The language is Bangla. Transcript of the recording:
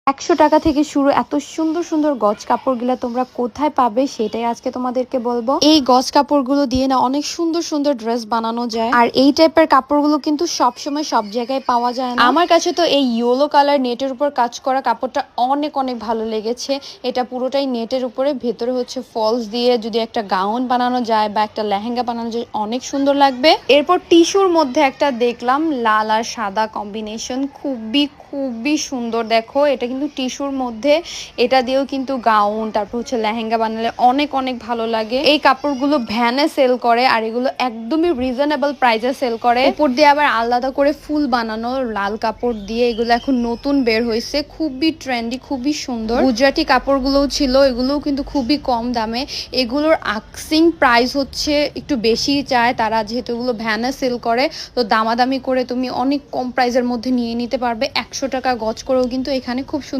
100 টাকা থেকে শুরু এত সুন্দর সুন্দর গজ কাপড়গুলো তোমরা কোথায় পাবে সেটাই আজকে তোমাদেরকে বলবো। এই গজ কাপড়গুলো দিয়ে না অনেক সুন্দর সুন্দর ড্রেস বানানো যায়, আর এই টাইপের কাপড়গুলো কিন্তু সব সময় সব জায়গায় পাওয়া যায় না। আমার কাছে তো এই ইয়েলো কালার নেটের উপর কাজ করা কাপড়টা অনেক অনেক ভালো লেগেছে। এটা পুরোটাই নেটের উপরে, ভেতরে হচ্ছে ফলস দিয়ে যদি একটা গাউন বানানো যায় বা একটা লেহেঙ্গা বানানো যায় অনেক সুন্দর লাগবে। এরপর টিস্যুর মধ্যে একটা দেখলাম লাল আর সাদা কম্বিনেশন, খুবই খুবই সুন্দর। দেখো এটা কিন্তু টিস্যুর মধ্যে, এটা দিয়েও কিন্তু গাউন তারপর হচ্ছে লেহেঙ্গা বানালে অনেক অনেক ভালো লাগে। এই কাপড়গুলো ভ্যানে সেল করে আর এগুলো একদমই রিজনেবল প্রাইসে সেল করে। উপর দিয়ে আবার আলাদা করে ফুল বানানো লাল কাপড় দিয়ে, এগুলো এখন নতুন বের হয়েছে, খুবই ট্রেন্ডি, খুবই সুন্দর। গুজরাটি কাপড়গুলোও ছিল, এগুলোও কিন্তু খুবই কম দামে। এগুলোর আস্কিং প্রাইস হচ্ছে একটু বেশি চায় তারা, যেহেতু এগুলো ভ্যানে সেল করে, তো দামাদামি করে তুমি অনেক কম প্রাইসের মধ্যে নিয়ে নিতে পারবে। 100 টাকা গজ করেও কিন্তু এখানে খুব